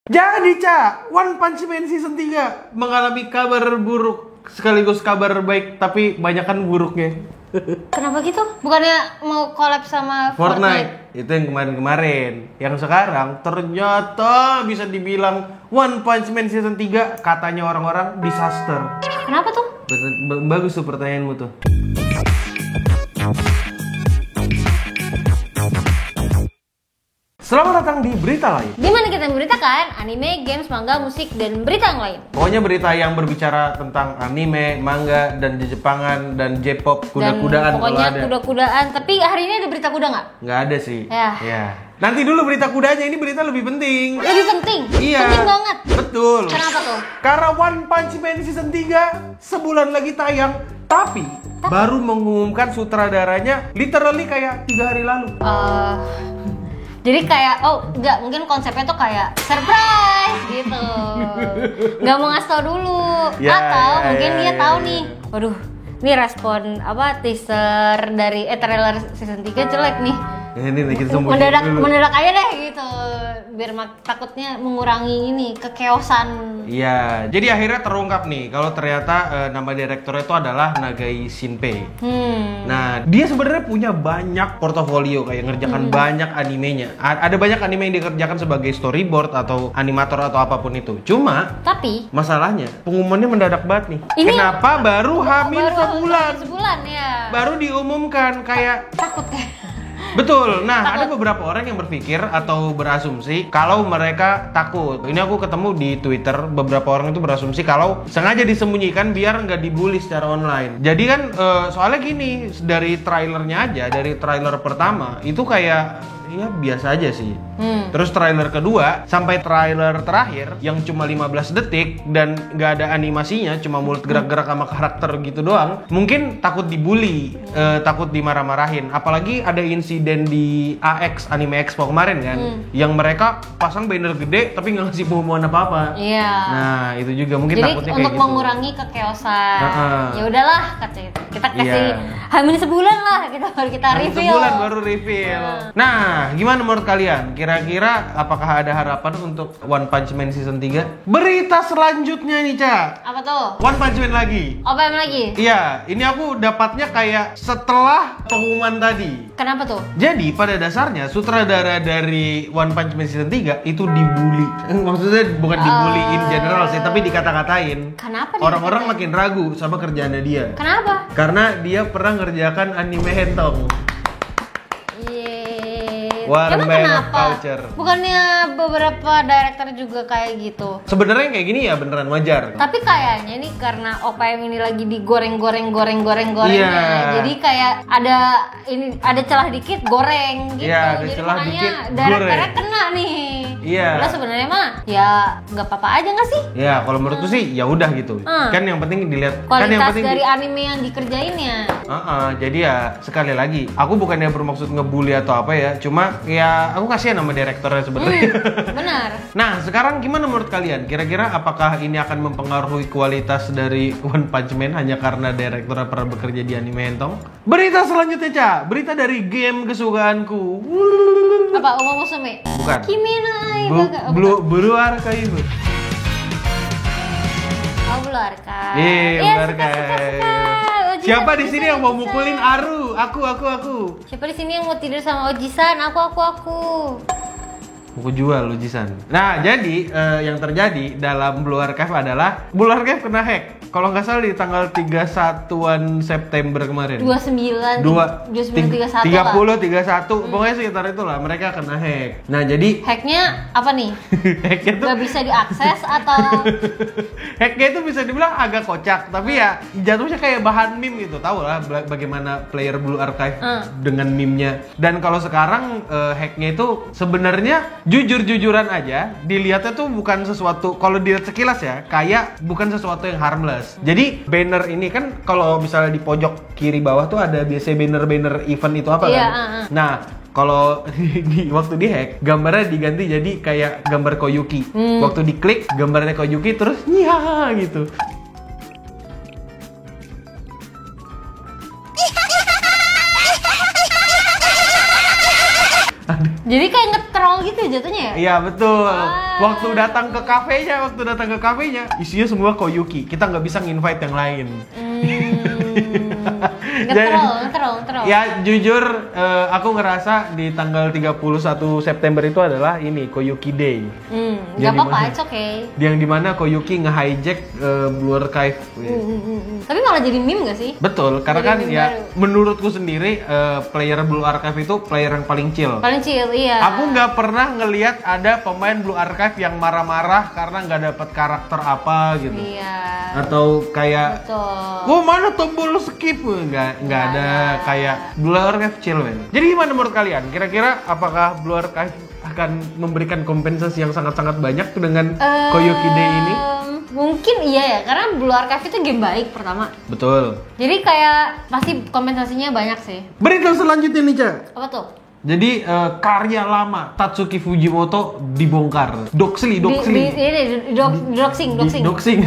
Jadi Ca, One Punch Man Season 3 mengalami kabar buruk sekaligus kabar baik, tapi banyakan buruknya. Kenapa gitu? Bukannya mau collab sama Fortnite. Itu yang kemarin-kemarin. Yang sekarang ternyata bisa dibilang One Punch Man Season 3 katanya orang-orang disaster. Kenapa tuh? Bagus tuh pertanyaanmu tuh. Selamat datang di Berita Lain. Di mana kita memberitakan anime, games, manga, musik, dan berita yang lain. Pokoknya berita yang berbicara tentang anime, manga, dan Jepangan, dan J-pop, kuda-kudaan kalau Pokoknya ada. kuda-kudaan. Tapi hari ini ada berita kuda nggak? Nggak ada sih. Ya. Nanti dulu berita kudanya, ini berita lebih penting. Lebih penting? Iya. Penting banget. Betul. Kenapa tuh? Karena One Punch Man Season 3 sebulan lagi tayang, tapi baru mengumumkan sutradaranya literally kayak 3 hari lalu. Jadi kayak, enggak, mungkin konsepnya tuh kayak surprise gitu. Nggak mau ngasih tau dulu. Atau mungkin dia tahu nih, waduh, ini respon teaser dari trailer season 3 jelek nih. Ini kita sembunyi dulu. Mendadak aja deh gitu. Biar takutnya mengurangi ini kekeosan. Iya, jadi akhirnya terungkap nih kalau ternyata nama direkturnya itu adalah Nagai Shinpei. Nah, dia sebenarnya punya banyak portofolio kayak ngerjakan banyak animenya. Ada banyak anime yang dikerjakan sebagai storyboard atau animator atau apapun itu. Tapi Masalahnya pengumumannya mendadak banget nih. Kenapa baru hamil sebulan? Sebulan ya. Baru diumumkan kayak Takut kayak. betul. Nah, ada beberapa orang yang berpikir atau berasumsi kalau mereka takut. Ini aku ketemu di Twitter, beberapa orang itu berasumsi kalau sengaja disembunyikan biar nggak dibully secara online. Jadi kan soalnya gini, dari trailernya aja, dari trailer pertama itu kayak ya biasa aja sih. Terus trailer kedua sampai trailer terakhir yang cuma 15 detik dan nggak ada animasinya, cuma mulut gerak-gerak sama karakter gitu doang. Mungkin takut dibully, takut dimarah-marahin. Apalagi ada insiden di AX Anime Expo kemarin kan, yang mereka pasang banner gede tapi nggak ngasih pengumuman apa-apa. Iya. Nah itu juga mungkin jadi takutnya kayak untuk gitu. mengurangi kekeosan. Ya udahlah katanya itu. Kita kasih hamil sebulan lah baru kita review. Sebulan baru reveal. Nah, gimana menurut kalian? Kira-kira apakah ada harapan untuk One Punch Man Season 3? Berita selanjutnya nih, Ca. Apa tuh? One Punch Man lagi. Apa yang lagi? Iya, ini aku dapatnya kayak setelah pengumuman tadi. Kenapa tuh? Jadi pada dasarnya sutradara dari One Punch Man Season 3 itu dibully. Maksudnya bukan dibully in general sih, tapi dikata-katain. Kenapa dia Orang-orang makin ragu sama kerjaannya dia. Kenapa? Karena dia pernah ngerjakan anime hentong. Emang Man of kenapa? Culture. Bukannya beberapa director juga kayak gitu? Sebenarnya kayak gini ya beneran wajar. Tapi kayaknya nih karena OPM ini lagi digoreng. Iya. Jadi kayak ada celah dikit goreng gitu. Iya, ada jadi celah makanya dikit directornya goreng. kena nih. Iya. Padahal sebenarnya mah ya nggak apa-apa aja nggak sih? Ya kalau menurutku sih ya udah gitu. Kan yang penting dilihat. Kualitas Kan yang penting dari anime yang dikerjainnya. Jadi ya sekali lagi, aku bukannya bermaksud ngebully atau apa ya, cuma ya aku kasihan sama direkturnya sebenarnya. Benar. Nah sekarang gimana menurut kalian? Kira-kira apakah ini akan mempengaruhi kualitas dari One Punch Man hanya karena direkturnya pernah bekerja di anime hentong? Berita selanjutnya, Ca. Berita dari game kesukaanku. Apa Uma Musume? Bukan. Kimi no Aiba. Blue Archive. Blue Archive. Blue Archive. Siapa di sini yang mau Oji-san. mukulin Aru? Aku. Siapa di sini yang mau tidur sama Oji-san? Aku. Aku jual Lujisan. Nah, jadi yang terjadi dalam Blue Archive adalah Blue Archive kena hack. Kalau nggak salah di tanggal 31 September kemarin. 29 31 30 31 pokoknya sekitar itulah mereka kena hack. Nah, jadi hacknya apa nih? hacknya tuh Gak bisa diakses atau hacknya itu bisa dibilang agak kocak, tapi ya jatuhnya kayak bahan meme gitu. Tahu lah bagaimana player Blue Archive dengan meme-nya. Dan kalau sekarang hacknya itu sebenarnya jujur-jujuran aja, dilihatnya tuh bukan sesuatu, kalau dilihat sekilas ya, kayak bukan sesuatu yang harmless. Jadi banner ini kan kalau misalnya di pojok kiri bawah tuh ada biasa banner-banner event itu apa kan? Nah, kalau waktu di hack, gambarnya diganti jadi kayak gambar Koyuki. Waktu diklik, gambarnya Koyuki terus nya gitu. Jadi kayak nge-troll gitu jatuhnya ya? Iya betul. Waktu datang ke kafenya, isinya semua Koyuki. Kita nggak bisa nge-invite yang lain. Nge-troll. Ya jujur, aku ngerasa di tanggal 31 September itu adalah ini Koyuki Day. Gak apa-apa, it's okay. Yang dimana Koyuki nge-hijack Blue Archive. Tapi malah jadi meme gak sih? Betul, karena Jadi kan meme ya baru. menurutku sendiri player Blue Archive itu player yang paling chill. Paling chill, iya. Aku nggak pernah ngelihat ada pemain Blue Archive yang marah-marah karena nggak dapat karakter apa gitu. Iya. Atau kayak, Betul. oh mana tombol skip? Nggak ada. Kayak Blue Archive chill men. Jadi gimana menurut kalian? Kira-kira apakah Blue Archive akan memberikan kompensasi yang sangat-sangat banyak dengan Koyuki Day ini? Mungkin iya ya, karena Blue Archive itu game baik pertama. Betul. Jadi kayak pasti kompensasinya banyak sih. Berita selanjutnya nih, Ca. Apa tuh? Jadi karya lama Tatsuki Fujimoto dibongkar. Doxing. Ini doxing. Doxing. Doxing.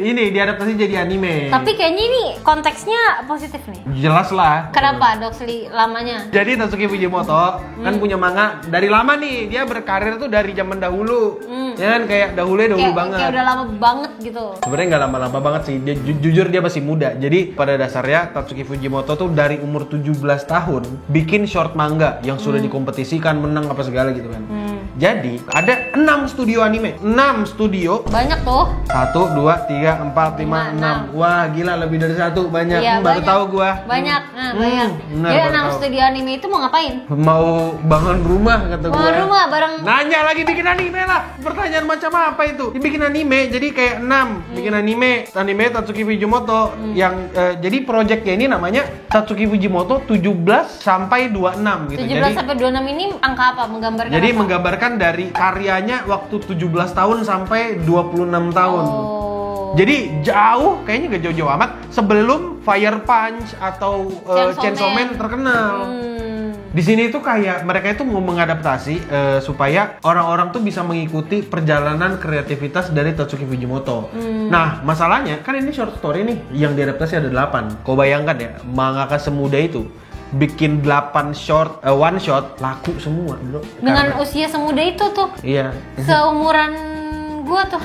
Ini diadaptasi jadi anime. Tapi kayaknya ini konteksnya positif nih. Jelas lah. Kenapa doxing lamanya? Jadi Tatsuki Fujimoto kan punya manga dari lama nih. Dia berkarir tuh dari zaman dahulu. Ya kan kayak dahulu banget. Kayak udah lama banget gitu. Sebenarnya nggak lama-lama banget sih. Dia jujur dia masih muda. Jadi pada dasarnya Tatsuki Fujimoto tuh dari umur 17 tahun bikin short manga yang sudah dikompetisikan, menang apa segala gitu kan. Jadi ada 6 studio anime. 6 studio. Banyak tuh. 1, 2, 3, 4, 5, 6. Wah gila, lebih dari 1. Banyak. Iya, Baru banyak. tahu gua. Banyak. Banyak. Benar, Jadi baru 6 tahu. studio anime itu mau ngapain? Mau bangun rumah kata gua. Mau rumah bareng. Nanya lagi bikin anime lah. Pertanyaan macam apa itu? Dibikin anime. Jadi kayak 6 bikin anime Tatsuki Fujimoto yang jadi projectnya ini namanya Tatsuki Fujimoto 17 sampai 26 gitu. 17 sampai 26 ini angka apa? Menggambarkan Jadi apa? menggambarkan dari karyanya waktu 17 tahun sampai 26 tahun. Oh. Jadi jauh, kayaknya gak jauh-jauh amat sebelum Fire Punch atau Chainsaw Man terkenal. Di sini tuh kayak mereka itu mau mengadaptasi supaya orang-orang tuh bisa mengikuti perjalanan kreativitas dari Tatsuki Fujimoto. Nah, masalahnya kan ini short story nih, yang diadaptasi ada 8. Kau bayangkan ya, mangaka semuda itu bikin 8 one shot laku semua, bro. Dengan usia semuda itu tuh. Iya. Seumuran gua tuh.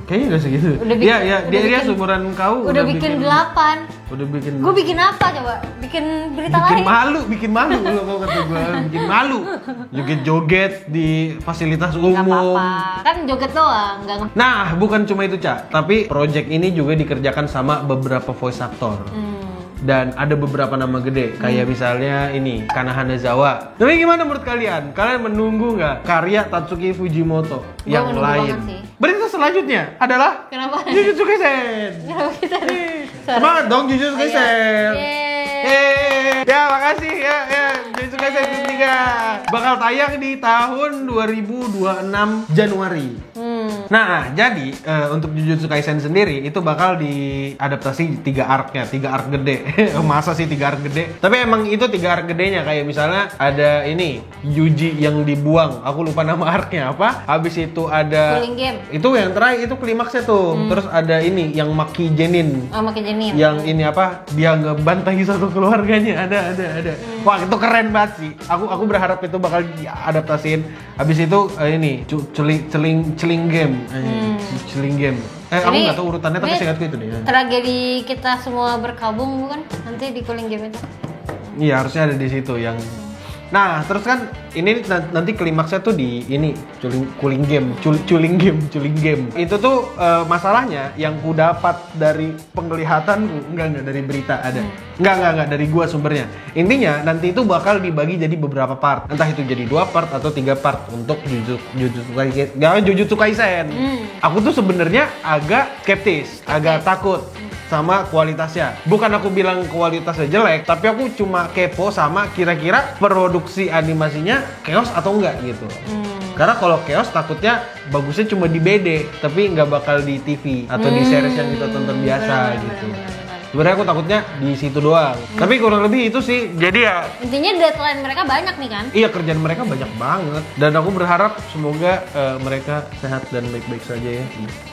Kayaknya gak segitu. Udah Iya, bikin- dia bikin- seumuran kau. Udah bikin 8. Udah bikin. Gue bikin apa coba? Bikin berita bikin lain. bikin malu kalau kata gue, bikin malu. Joget-joget di fasilitas Gak umum. apa-apa. Kan joget doang, nggak Nah, bukan cuma itu, Ca, tapi project ini juga dikerjakan sama beberapa voice actor. Dan ada beberapa nama gede, kayak misalnya ini, Kana Hanazawa. Tapi gimana menurut kalian? Kalian menunggu nggak karya Tatsuki Fujimoto Gua yang menunggu lain? banget sih. Berita selanjutnya adalah Kenapa? Jujutsu Kaisen. Kenapa kita Semangat dong Jujutsu Kaisen. Yeay. Ya, makasih ya Jujutsu Kaisen season 3 bakal tayang di tahun 2026 Januari. Nah, jadi untuk Jujutsu Kaisen sendiri itu bakal diadaptasi 3 arc-nya, 3 arc gede. Masa sih 3 arc gede? Tapi emang itu 3 arc gedenya, kayak misalnya ada ini Yuji yang dibuang, aku lupa nama arc-nya apa. Habis itu ada Cooling Game. itu yang terakhir, itu klimaksnya tuh. Terus ada ini yang Maki Genin. Oh, makin jenin. Yang ini apa, dia ngebantai satu keluarganya, ada. Wah, itu keren banget sih. Aku berharap itu bakal diadaptasiin. Habis itu ini celing game. Celing game. Aku Ini- nggak tahu urutannya, tapi ini seingatku itu deh. Tragedi kita semua berkabung bukan? Nanti di Cooling Game itu. Iya, harusnya ada di situ yang. Nah, terus kan ini nanti klimaksnya tuh di ini culing game. Itu tuh masalahnya yang ku dapat dari penglihatanku, enggak dari berita ada. Enggak dari gua sumbernya. Intinya nanti itu bakal dibagi jadi beberapa part. Entah itu jadi 2 part atau 3 part untuk Jujutsu Kaisen. Aku tuh sebenarnya agak skeptis, agak takut sama kualitasnya. Bukan aku bilang kualitasnya jelek, tapi aku cuma kepo sama kira-kira produksi animasinya chaos atau enggak gitu. Karena kalau chaos takutnya bagusnya cuma di BD, tapi nggak bakal di TV atau di series yang kita tonton biasa gitu. Sebenarnya aku takutnya di situ doang. Tapi kurang lebih itu sih. Jadi ya Intinya deadline mereka banyak nih kan? iya, kerjaan mereka banyak banget. Dan aku berharap semoga mereka sehat dan baik-baik saja ya.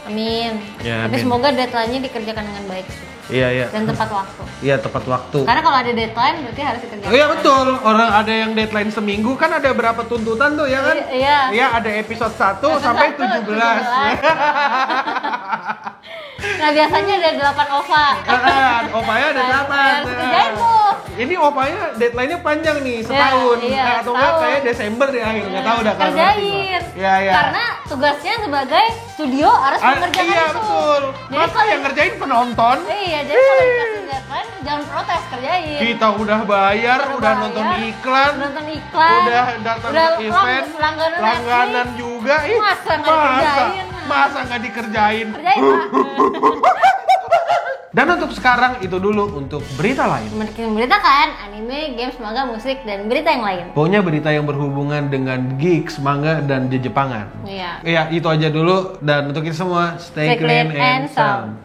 Amin. Ya, Tapi amin. semoga deadline-nya dikerjakan dengan baik sih. Iya. Dan tepat waktu. Iya, tepat waktu. Karena kalau ada deadline berarti harus dikerjakan. Oh iya betul, orang ada yang deadline seminggu kan ada berapa tuntutan tuh ya kan? Iya. Iya, ada episode 1 sampai 17. Nah biasanya ada 8 OVA. Opanya ada 8. Harus kerjain tuh. Ini opanya deadline-nya panjang nih, setahun. Iya, Atau enggak setahun. kayak Desember di akhir, nggak tahu dah kalau Kerjain. Iya. Karena tugasnya sebagai studio harus mengerjakan Iya itu. betul. Jadi Masa yang ngerjain penonton? Iya, jadi kalau dikasih deadline jangan protes, kerjain. Kita udah bayar, udah nonton iklan, nonton iklan, udah datang udah ke event, langganan juga. Ih, Masa nggak dikerjain? Masa nggak dikerjain? Kerjain Pak. Dan untuk sekarang itu dulu untuk berita lain. Memberitakan anime, games, manga, musik, dan berita yang lain. Pokoknya berita yang berhubungan dengan geeks, manga, dan Jepangan. Iya. Ya, itu aja dulu. Dan untuk kita semua, stay clean and sound.